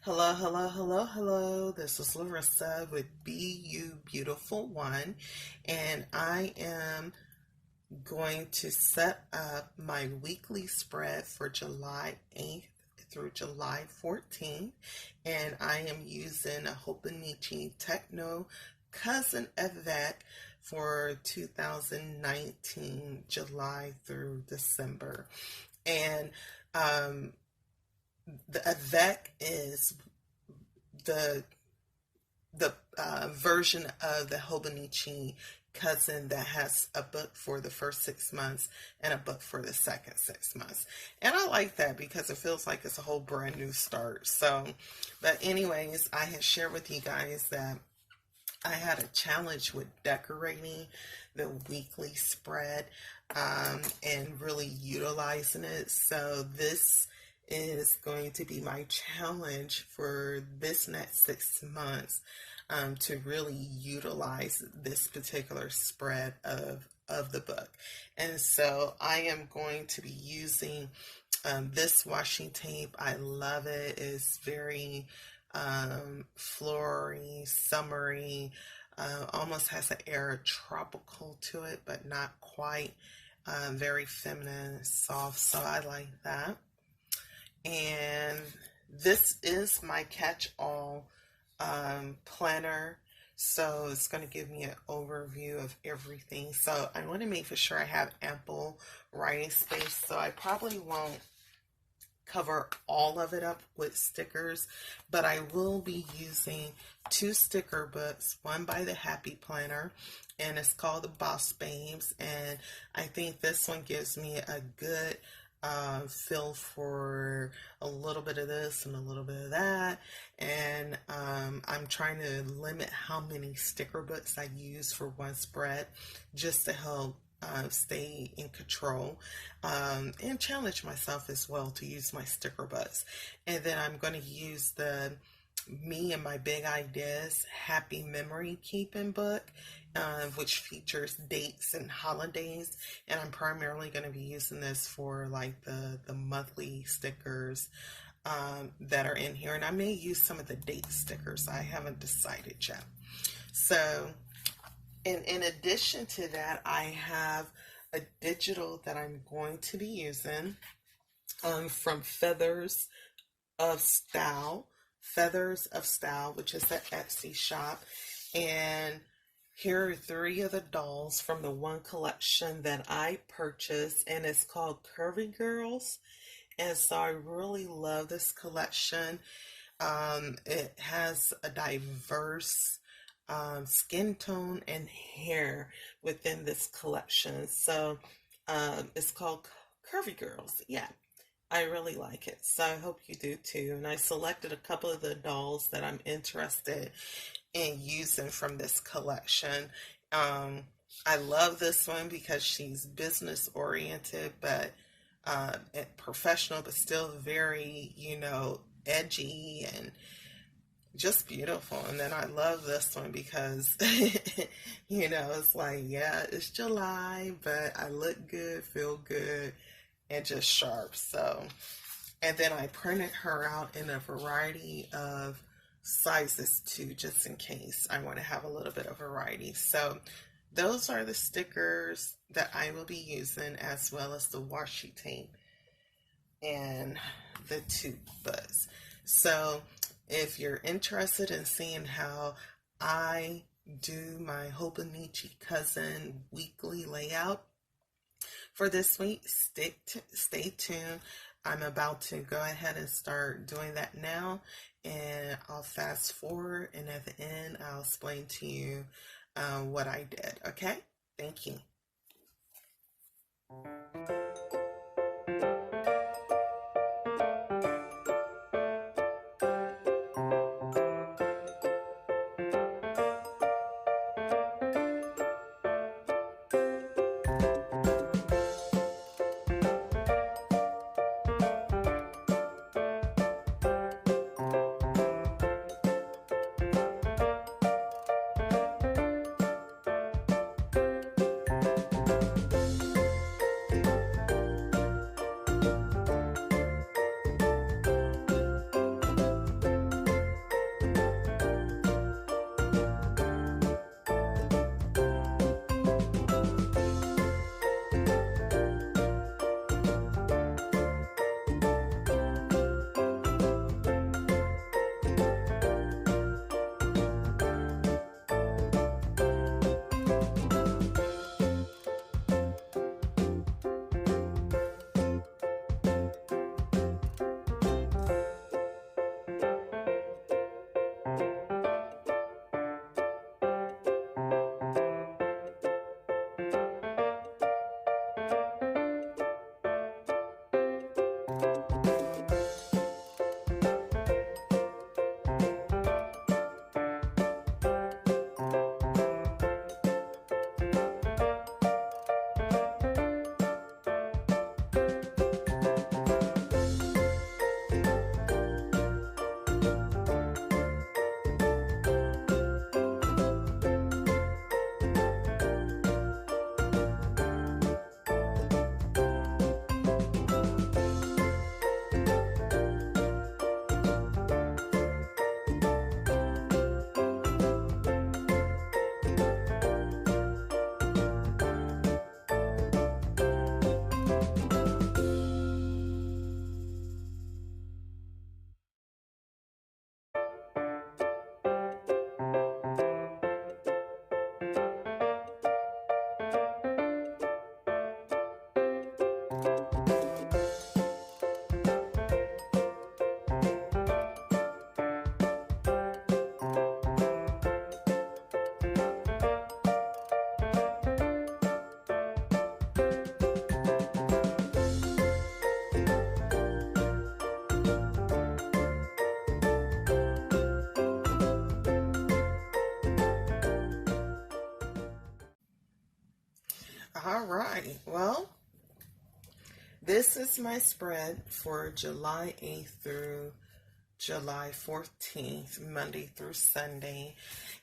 Hello, hello, hello, hello. This is Larissa with Be You Beautiful One, and I am going to set up my weekly spread for July 8th through July 14th, and I am using a Hobonichi Techno Cousin Avec for 2019 July through December. And um, the Avec is the version of the Hobonichi Cousin that has a book for the first 6 months and a book for the second 6 months. And I like that because it feels like it's a whole brand new start. So, but anyways, I had shared with you guys that I had a challenge with decorating the weekly spread and really utilizing it. So this is going to be my challenge for this next 6 months, to really utilize this particular spread of the book. And so I am going to be using this washi tape. I love it. It's very flowery, summery, almost has an air of tropical to it, but not quite. Very feminine, soft, so I like that. And this is my catch-all planner, so it's going to give me an overview of everything. So I want to make for sure I have ample writing space, so I probably won't cover all of it up with stickers, but I will be using two sticker books, one by the Happy Planner, and it's called the Boss Babes, and I think this one gives me a good feel for a little bit of this and a little bit of that. And I'm trying to limit how many sticker books I use for one spread, just to help stay in control, and challenge myself as well to use my sticker books. And then I'm going to use the Me and My Big Ideas Happy Memory Keeping book, which features dates and holidays. And I'm primarily going to be using this for like the monthly stickers that are in here. And I may use some of the date stickers. I haven't decided yet. So, in addition to that, I have a digital that I'm going to be using from Feathers of Style, which is the Etsy shop. And here are three of the dolls from the one collection that I purchased, and it's called Curvy Girls. And so I really love this collection. It has a diverse skin tone and hair within this collection. So it's called Curvy Girls. Yeah, I really like it. So I hope you do too. And I selected a couple of the dolls that I'm interested in using from this collection. I love this one because she's business oriented, but professional, but still very, edgy and just beautiful. And then I love this one because, it's like, yeah, it's July, but I look good, feel good, and just sharp. So, and then I printed her out in a variety of sizes too, just in case I want to have a little bit of variety. So those are the stickers that I will be using, as well as the washi tape and the two books. So if you're interested in seeing how I do my Hobonichi Cousin weekly layout for this week, stay tuned. I'm about to go ahead and start doing that now, and I'll fast forward, and at the end I'll explain to you what I did. Okay? Thank you. All right. Well, this is my spread for July 8th through July 14th, Monday through Sunday.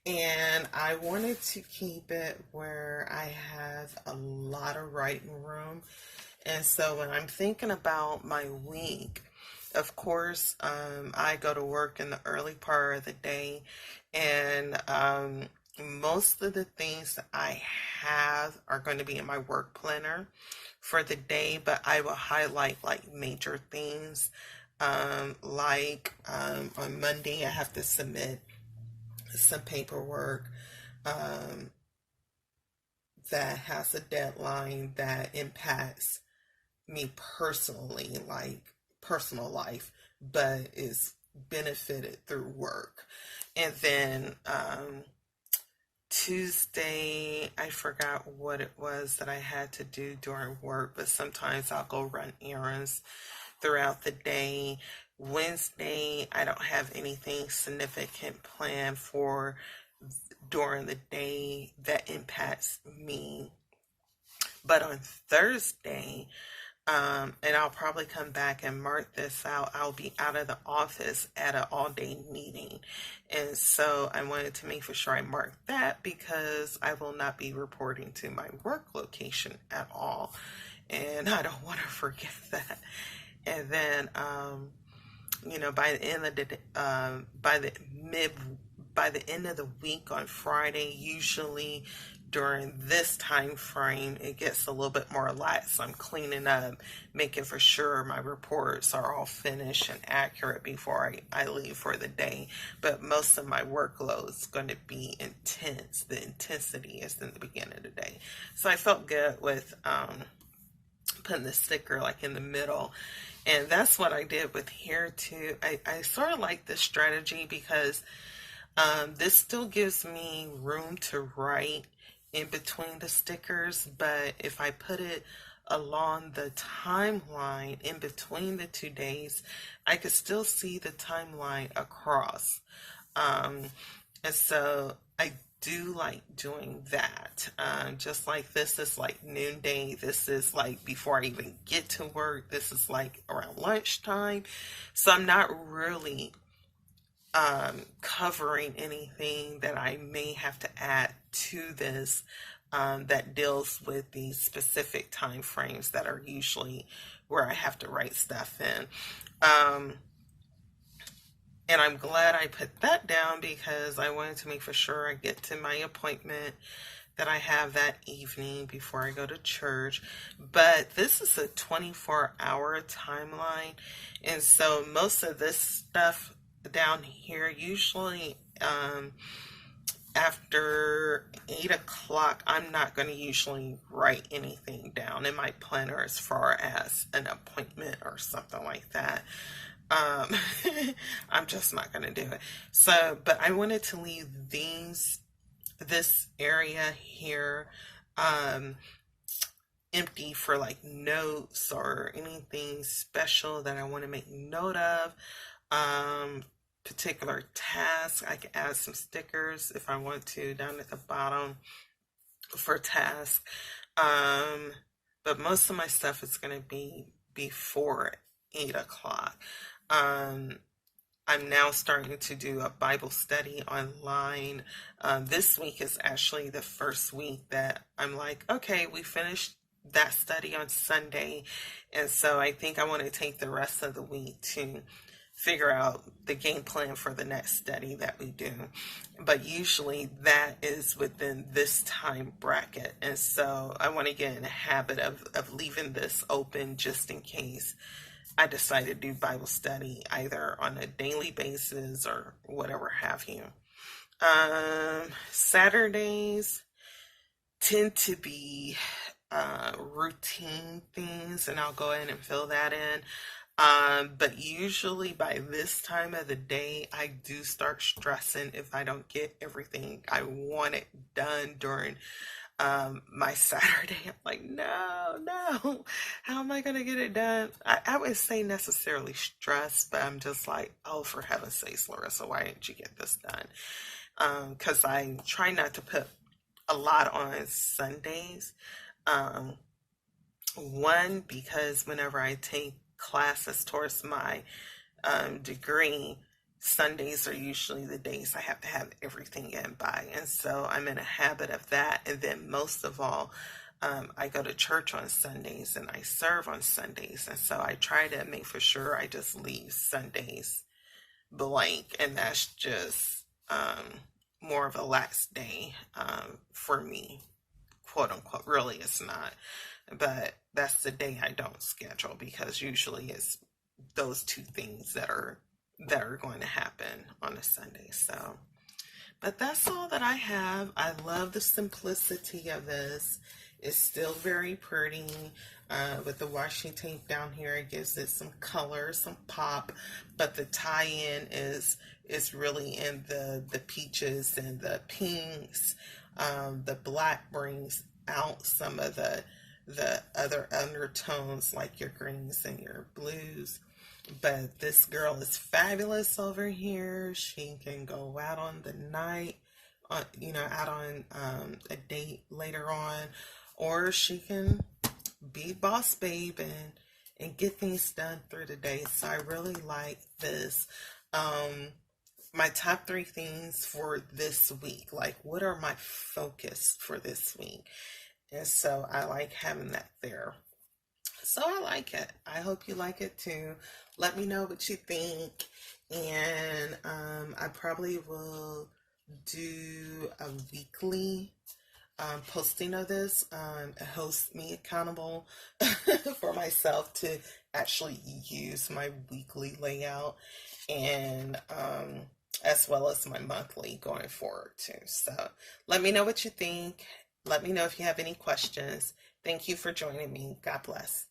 And I wanted to keep it where I have a lot of writing room. And so when I'm thinking about my week, of course, I go to work in the early part of the day, and most of the things that I have are going to be in my work planner for the day, but I will highlight like major things. On Monday, I have to submit some paperwork um, that has a deadline that impacts me personally, like personal life, but is benefited through work. And then Tuesday, I forgot what it was that I had to do during work, but sometimes I'll go run errands throughout the day. Wednesday, I don't have anything significant planned for during the day that impacts me. But on Thursday, and I'll probably come back and mark this out. I'll be out of the office at an all-day meeting. And so I wanted to make for sure I mark that because I will not be reporting to my work location at all. And I don't want to forget that. And then, by the end of the by the end of the week on Friday, usually during this time frame, it gets a little bit more lax. I'm cleaning up, making for sure my reports are all finished and accurate before I leave for the day. But most of my workload is going to be intense. The intensity is in the beginning of the day. So I felt good with putting the sticker like in the middle. And that's what I did with here too. I sort of like this strategy because this still gives me room to write in between the stickers, but if I put it along the timeline in between the 2 days, I could still see the timeline across. And so I do like doing that. Just like this is like noonday. This is like before I even get to work. This is like around lunchtime. So I'm not really covering anything that I may have to add to this that deals with these specific time frames that are usually where I have to write stuff in. And I'm glad I put that down because I wanted to make for sure I get to my appointment that I have that evening before I go to church. But this is a 24-hour timeline. And so most of this stuff down here, usually after 8 o'clock, I'm not going to usually write anything down in my planner as far as an appointment or something like that. I'm just not going to do it. So, but I wanted to leave this area here empty for like notes or anything special that I want to make note of. Particular tasks, I can add some stickers if I want to down at the bottom for tasks. But most of my stuff is going to be before 8 o'clock. I'm now starting to do a Bible study online. This week is actually the first week that I'm like, okay, we finished that study on Sunday. And so I think I want to take the rest of the week to figure out the game plan for the next study that we do. But usually that is within this time bracket. And so I want to get in a habit of leaving this open just in case I decide to do Bible study either on a daily basis or whatever have you. Saturdays tend to be routine things, and I'll go ahead and fill that in. But usually by this time of the day, I do start stressing if I don't get everything I want it done during my Saturday. I'm like, no, how am I going to get it done? I would say necessarily stressed, but I'm just like, oh, for heaven's sakes, Larissa, why didn't you get this done? Because I try not to put a lot on Sundays. Um, One, because whenever I take classes towards my degree, Sundays are usually the days I have to have everything in by. And so I'm in a habit of that. And then most of all, I go to church on Sundays and I serve on Sundays. And so I try to make for sure I just leave Sundays blank. And that's just more of a lax day for me, quote unquote. Really, it's not. But that's the day I don't schedule because usually it's those two things that are going to happen on a Sunday. So, but that's all that I have. I love the simplicity of this. It's still very pretty. With the washi tape down here, it gives it some color, some pop. But the tie-in is really in the peaches and the pinks. The black brings out some of the other undertones like your greens and your blues. But this girl is fabulous over here. She can go out on the night, out on a date later on, or she can be boss babe and get things done through the day. So I really like this. My top 3 things for this week, like what are my focus for this week? And so I like having that there. So I like it. I hope you like it too. Let me know what you think. And I probably will do a weekly posting of this. It holds me accountable for myself to actually use my weekly layout and as well as my monthly going forward too. So let me know what you think. Let me know if you have any questions. Thank you for joining me. God bless.